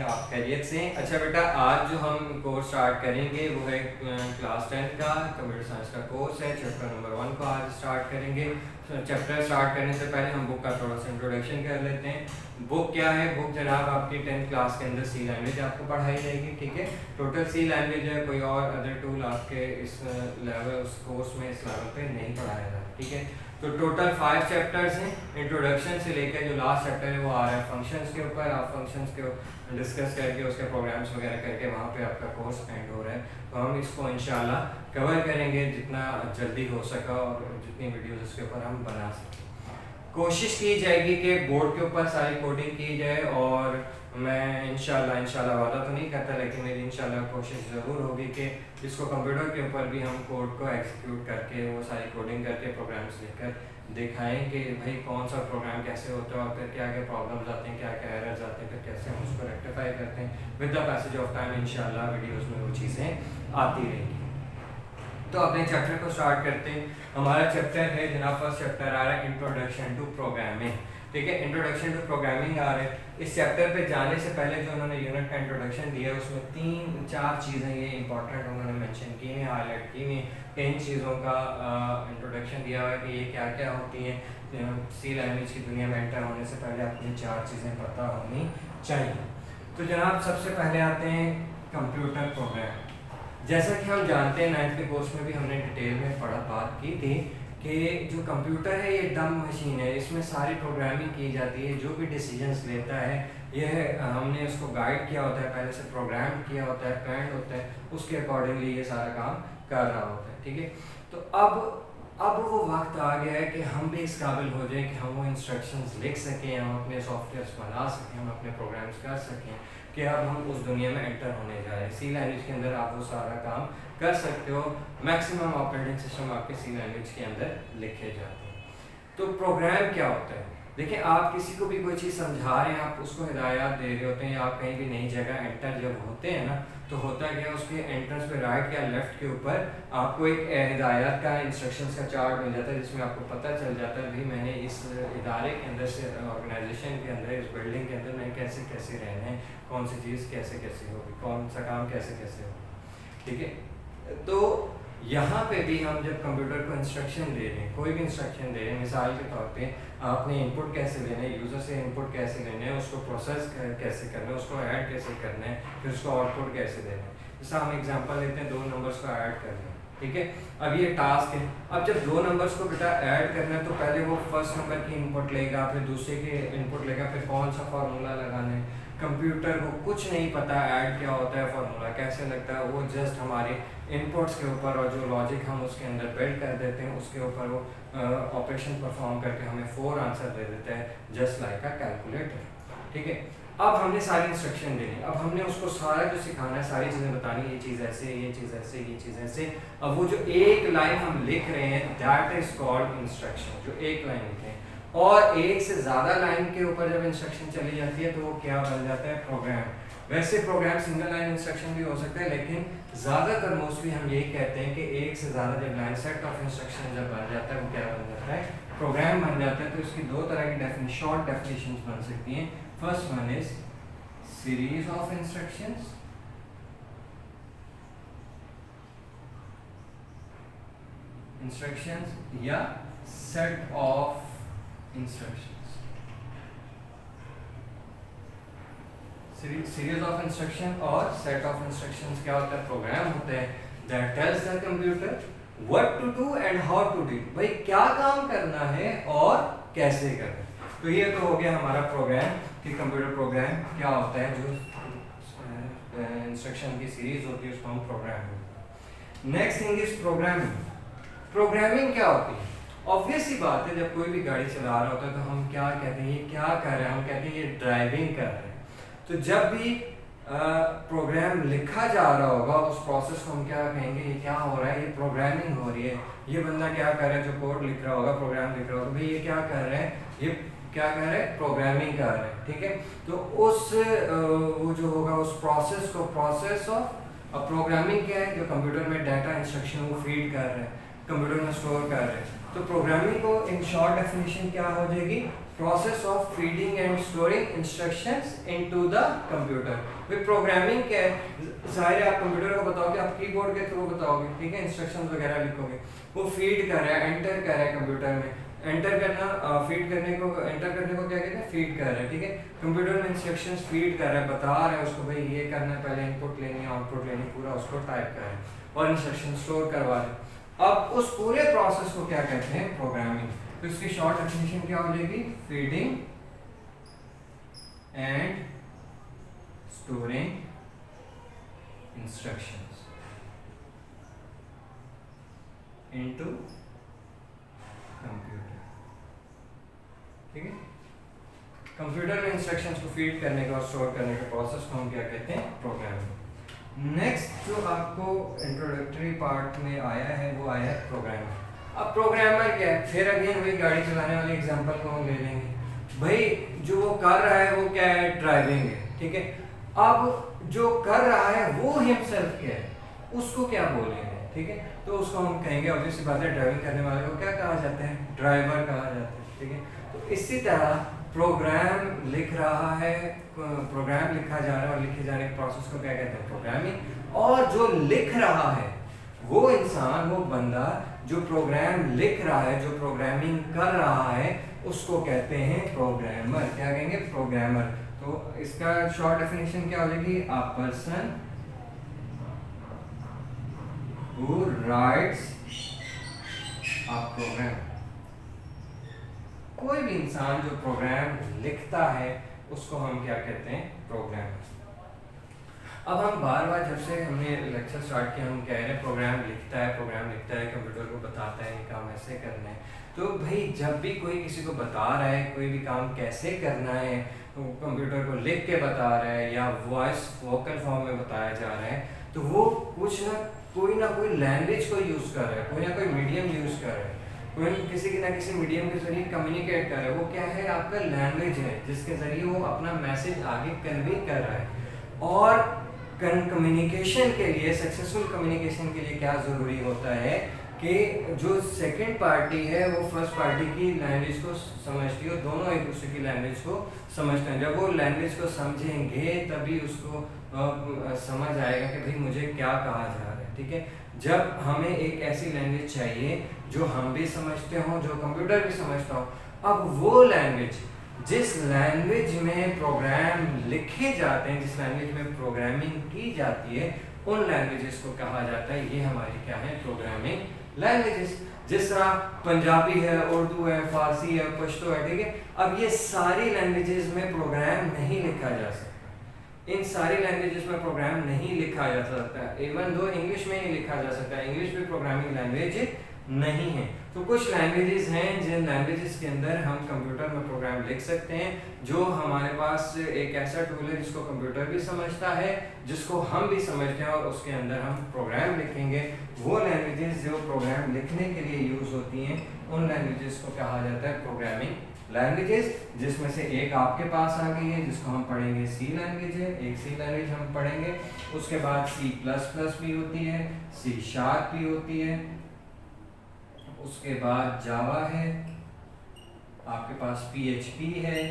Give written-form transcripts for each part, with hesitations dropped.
आप खैरियत से हैं। अच्छा बेटा, आज जो हम कोर्स स्टार्ट करेंगे वो है क्लास 10 का कंप्यूटर साइंस का कोर्स है। चैप्टर नंबर 1 को आज स्टार्ट करेंगे। चैप्टर स्टार्ट करने से पहले हम बुक का थोड़ा सा इंट्रोडक्शन कर लेते हैं। बुक क्या है? बुक जनाब आपकी 10th क्लास के अंदर सी लैंग्वेज आपको पढ़ाई जाएगी, ठीक है। टोटल सी लैंग्वेज है, कोई और अदर टूल आपके इस लेवल उस कोर्स में इस लेवल पे नहीं पढ़ाया जाता, ठीक है। तो टोटल 5 चैप्टर्स हैं। इंट्रोडक्शन से लेकर जो लास्ट चैप्टर है वो आ रहा है फंक्शंस के ऊपर। आप फंक्शंस को डिस्कस करके उसके प्रोग्राम्स वगैरह करके वहाँ पे आपका कोर्स एंड हो रहा है। तो हम इसको इंशाल्लाह कवर करेंगे जितना जल्दी हो सका और जितनी वीडियोस इसके ऊपर हम बना सकें। कोशिश की जाएगी कि बोर्ड के ऊपर सारी कोडिंग की जाए, और मैं इंशाल्लाह वादा तो नहीं करता, लेकिन मेरी इंशाल्लाह कोशिश ज़रूर होगी कि इसको कंप्यूटर के ऊपर भी हम कोड को एग्जीक्यूट करके वो सारी कोडिंग करके प्रोग्राम्स लिखकर दिखाएं कि भाई कौन सा प्रोग्राम कैसे होता है और फिर क्या क्या प्रॉब्लम्स आते हैं, क्या क्या एरर्स आते हैं, फिर कैसे हम उसको रेक्टिफाई करते हैं। With the passage of time इंशाल्लाह वीडियोज़ में वो चीज़ें आती रहेंगी। तो अपने चैप्टर को स्टार्ट करते हैं। हमारा चैप्टर है जनाब, फर्स्ट चैप्टर आ रहा है इंट्रोडक्शन टू प्रोग्रामिंग, ठीक है। इंट्रोडक्शन टू प्रोग्रामिंग आ रहा है। इस चैप्टर पे जाने से पहले जो उन्होंने यूनिट का इंट्रोडक्शन दिया है उसमें 3-4 चीज़ें ये इंपॉर्टेंट उन्होंने मेंशन की हैं, हाईलाइट की हैं। इन चीज़ों का इंट्रोडक्शन दिया हुआ है कि ये क्या क्या होती हैं। सी लैंग्वेज की दुनिया में एंटर होने से पहले आपको 4 चीज़ें पता होनी चाहिए। तो जनाब सबसे पहले आते हैं कंप्यूटर प्रोग्राम। जैसा कि हम जानते हैं 9th के कोर्स में भी हमने डिटेल में बात की थी कि जो कंप्यूटर है ये डम मशीन है, इसमें सारी प्रोग्रामिंग की जाती है। जो भी डिसीजंस लेता है यह हमने उसको गाइड किया होता है, पहले से प्रोग्राम किया होता है, प्लान होता है, उसके अकॉर्डिंगली ये सारा काम कर रहा होता है, ठीक है। तो अब वो वक्त आ गया है कि हम भी इस काबिल हो जाए कि हम वो इंस्ट्रक्शंस लिख सकें, हम अपने सॉफ्टवेयर्स बना सकें, हम अपने प्रोग्राम्स कर सकें कि अब हम उस दुनिया में एंटर होने जा रहे हैं। सी लैंग्वेज के अंदर आप वो सारा काम कर सकते हो। मैक्सिमम ऑपरेटिंग सिस्टम आपके सी लैंग्वेज के अंदर लिखे जाते हैं। तो प्रोग्राम क्या होता है? देखिए, आप किसी को भी कोई चीज़ समझा रहे हैं, आप उसको हिदायत दे रहे होते हैं, या आप कहीं भी नई जगह एंटर जब होते हैं ना, तो होता क्या, उसके एंट्रेंस पे राइट या लेफ्ट के ऊपर आपको एक हिदायत का इंस्ट्रक्शंस का चार्ट मिल जाता है, जिसमें आपको पता चल जाता है भाई मैंने इस इदारे के अंदर से, ऑर्गेनाइजेशन के अंदर, इस बिल्डिंग के अंदर मैंने कैसे कैसे रहना है, कौन सी चीज़ कैसे कैसे होगी, कौन सा काम कैसे कैसे होगा, ठीक है। तो यहाँ पे भी हम जब कंप्यूटर को इंस्ट्रक्शन दे रहे हैं, कोई भी इंस्ट्रक्शन दे रहे हैं, मिसाल के तौर पे आपने इनपुट कैसे लेना है, यूज़र से इनपुट कैसे लेना है, उसको प्रोसेस कैसे करना है, उसको ऐड कैसे करना है, फिर उसको आउटपुट कैसे देना है। जैसा हम एग्जांपल लेते हैं, 2 नंबर्स को ऐड करना है, ठीक है। अब ये टास्क है। अब जब 2 नंबर्स को बेटा ऐड करना है तो पहले वो फर्स्ट नंबर की इनपुट लेगा, फिर दूसरे के इनपुट लेगा, फिर कौन सा फार्मूला लगाना है। कंप्यूटर को कुछ नहीं पता ऐड क्या होता है, फार्मूला कैसे लगता है। वो जस्ट हमारे इनपुट्स के ऊपर और जो लॉजिक हम उसके अंदर बिल्ड कर देते हैं उसके ऊपर वो ऑपरेशन परफॉर्म करके हमें 4 आंसर दे देता है, जस्ट लाइक अ कैलकुलेटर, ठीक है। अब हमने सारी इंस्ट्रक्शन देनी, अब हमने उसको सारा जो सिखाना है, सारी चीज़ें बतानी, ये चीज़ ऐसे, ये चीज़ ऐसे, ये चीज़ ऐसे। अब वो जो एक लाइन हम लिख रहे हैं दैट इज कॉल्ड इंस्ट्रक्शन, जो एक लाइन लिखे हैं। और एक से ज़्यादा लाइन के ऊपर जब इंस्ट्रक्शन चली जाती है तो वो क्या बन जाता है, प्रोग्राम। वैसे प्रोग्राम सिंगल लाइन इंस्ट्रक्शन भी हो सकता है, लेकिन ज़्यादातर मोस्टली हम यही कहते हैं कि एक से ज़्यादा जब लाइन सेट ऑफ इंस्ट्रक्शन जब बन जाता है वो क्या बन जाता है, प्रोग्राम बन जाता है। तो इसकी 2 तरह की शॉर्ट डेफिनेशंस बन सकती हैं। First one is series of instructions, या set of instructions. Series of instruction और सेट ऑफ इंस्ट्रक्शंस क्या होता है, प्रोग्राम होता है that tells the computer what to do and how to do, भाई क्या काम करना है और कैसे करना है। तो ये तो हो गया हमारा प्रोग्राम कि कंप्यूटर प्रोग्राम क्या होता है, जो इंस्ट्रक्शन की सीरीज होती है उसको हम प्रोग्राम बोलते हैं। Next thing is programming. Programming क्या होती है? ऑब्वियस ही बात है, जब कोई भी गाड़ी चला रहा होता है तो हम क्या कहते हैं, ये क्या कर रहे हैं, हम कहते हैं ये ड्राइविंग कर रहे हैं। तो जब भी प्रोग्राम लिखा जा रहा होगा उस प्रोसेस को हम क्या कहेंगे, ये क्या हो रहा है, ये प्रोग्रामिंग हो रही है। ये बंदा क्या कर रहा है, जो कोड लिख रहा होगा, प्रोग्राम लिख रहा होगा, भाई ये क्या कर रहे हैं, ये क्या कर रहे हैं, प्रोग्रामिंग कर रहे हैं, ठीक है। तो उस वो जो होगा उस प्रोसेस को, प्रोसेस ऑफ प्रोग्रामिंग क्या है, जो कंप्यूटर में डाटा इंस्ट्रक्शन वो फीड कर रहे हैं, कंप्यूटर में स्टोर कर रहे हैं। तो प्रोग्रामिंग को इन शॉर्ट डेफिनेशन क्या हो जाएगी, process of feeding and storing instructions into the computer. With programming क्या है, जाहिर है आप कंप्यूटर को बताओगे, आप कीबोर्ड के थ्रू बताओगे, ठीक है, इंस्ट्रक्शंस वगैरह लिखोगे, वो फीड कर रहा है, एंटर कर रहा है कंप्यूटर में, एंटर करना, फीड करने को, एंटर करने को क्या कहते हैं, फीड कर रहा है, ठीक है, कंप्यूटर में इंस्ट्रक्शंस फीड कर रहा है, बता रहा है उसको भाई ये करना है, पहले इनपुट लेनी है, आउटपुट लेनी, पूरा उसको टाइप कर रहा है और इंस्ट्रक्शन स्टोर करवा रहे हैं। अब उस पूरे प्रोसेस को क्या कहते हैं, प्रोग्रामिंग। तो इसकी शॉर्ट डेफिनेशन क्या हो जाएगी, feeding and storing instructions into computer, ठीक है। कंप्यूटर में इंस्ट्रक्शंस को फीड करने का और स्टोर करने के प्रोसेस को हम क्या कहते हैं, प्रोग्रामिंग। नेक्स्ट जो आपको इंट्रोडक्टरी पार्ट में आया है वो आया है प्रोग्रामर। अब प्रोग्रामर क्या है, फिर अगेन वही गाड़ी चलाने वाले एग्जांपल को हम ले लेंगे। भाई जो वो कर रहा है वो क्या है, ड्राइविंग है, ठीक है। अब जो कर रहा है वो हिमसेल्फ क्या है, उसको क्या बोलेंगे, ठीक है, तो उसको हम कहेंगे, ऑब्वियसली बात है, ड्राइविंग करने वाले को क्या कहा जाता है, ड्राइवर कहा जाता है, ठीक है। तो इसी तरह प्रोग्राम लिख रहा है, प्रोग्राम लिखा जा रहा है और लिखे जाने के प्रोसेस को क्या कहते हैं, प्रोग्रामिंग। और जो लिख रहा है वो इंसान, वो बंदा जो प्रोग्राम लिख रहा है, जो प्रोग्रामिंग कर रहा है, उसको कहते हैं प्रोग्रामर। क्या कहेंगे, प्रोग्रामर। तो इसका शॉर्ट डेफिनेशन क्या हो जाएगी, a person who writes a program. कोई भी इंसान जो प्रोग्राम लिखता है उसको हम क्या कहते हैं, प्रोग्रामर। अब हम बार बार जब से हमने लेक्चर स्टार्ट किया हम कह रहे हैं प्रोग्राम लिखता है, प्रोग्राम लिखता है, कंप्यूटर को बताता है ये काम ऐसे करना है। तो भाई जब भी कोई किसी को बता रहा है कोई भी काम कैसे करना है, तो कंप्यूटर को लिख के बता रहा है या वॉइस वोकल फॉर्म में बताया जा रहा है, तो वो कुछ ना कोई लैंग्वेज को यूज़ कर रहा है, कोई ना कोई मीडियम यूज़ कर रहा है, कोई किसी ना किसी मीडियम के जरिए कम्युनिकेट कर रहा है। वो क्या है, आपका लैंग्वेज है जिसके जरिए वो अपना मैसेज आगे कन्वे कर रहा है। और कम्युनिकेशन के लिए, सक्सेसफुल कम्युनिकेशन के लिए क्या ज़रूरी होता है कि जो सेकंड पार्टी है वो फर्स्ट पार्टी की लैंग्वेज को समझती हो, दोनों एक दूसरे की लैंग्वेज को समझते हैं। जब वो लैंग्वेज को समझेंगे तभी उसको समझ आएगा कि भाई मुझे क्या कहा जा रहा है, ठीक है। जब हमें एक ऐसी लैंग्वेज चाहिए जो हम भी समझते हों, जो कंप्यूटर भी समझता हो। अब वो लैंग्वेज, जिस लैंग्वेज में प्रोग्राम लिखे जाते हैं, जिस लैंग्वेज में प्रोग्रामिंग की जाती है, उन लैंग्वेजेस को कहा जाता है, ये हमारी क्या है, प्रोग्रामिंग लैंग्वेजेस। जिस तरह पंजाबी है, उर्दू है, फारसी है, पश्तो है, ठीक है। अब ये सारी लैंग्वेजेस में प्रोग्राम नहीं लिखा जा सकता, इन सारी लैंग्वेजेस में प्रोग्राम नहीं लिखा जा सकता। इवन दो इंग्लिश में ही लिखा जा सकता है, इंग्लिश भी प्रोग्रामिंग लैंग्वेज नहीं है। तो कुछ लैंग्वेजेस हैं जिन लैंग्वेजेस के अंदर हम कंप्यूटर में प्रोग्राम लिख सकते हैं, जो हमारे पास एक ऐसा टूल है जिसको कंप्यूटर भी समझता है, जिसको हम भी समझते हैं, और उसके अंदर हम प्रोग्राम लिखेंगे। वो लैंग्वेजेस जो प्रोग्राम लिखने के लिए यूज़ होती हैं, उन लैंग्वेजेस को कहा जाता है प्रोग्रामिंग लैंग्वेजेस। जिसमें से एक आपके पास आ गई है जिसको हम पढ़ेंगे, सी लैंग्वेज है, एक सी लैंग्वेज हम पढ़ेंगे। उसके बाद C++ भी होती है, C# भी होती है, उसके बाद जावा है, आपके पास PHP है,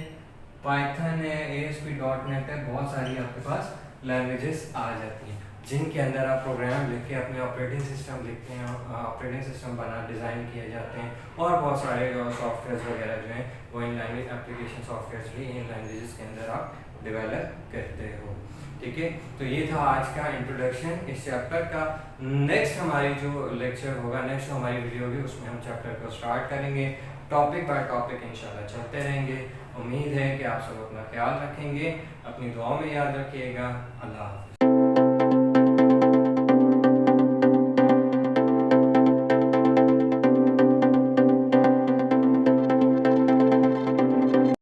पाइथन है, ASP.NET है, बहुत सारी आपके पास लैंग्वेजेस आ जाती हैं जिनके अंदर आप प्रोग्राम लिख के अपने ऑपरेटिंग सिस्टम लिखते हैं, ऑपरेटिंग सिस्टम बना डिज़ाइन किए जाते हैं, और बहुत सारे सॉफ्टवेयर वगैरह जो हैं वो इन लैंग्वेज एप्लीकेशन सॉफ्टवेयर भी इन लैंग्वेजेस के अंदर आप डेवलप करते हो, ठीक है। तो ये था आज का इंट्रोडक्शन इस चैप्टर का। नेक्स्ट हमारी जो लेक्चर होगा, नेक्स्ट हमारी वीडियो होगी, उसमें हम चैप्टर को स्टार्ट करेंगे, टॉपिक बाय टॉपिक इंशाल्लाह चलते रहेंगे। उम्मीद है कि आप सब अपना ख्याल रखेंगे, अपनी दुआओं में याद रखिएगा। अल्लाह।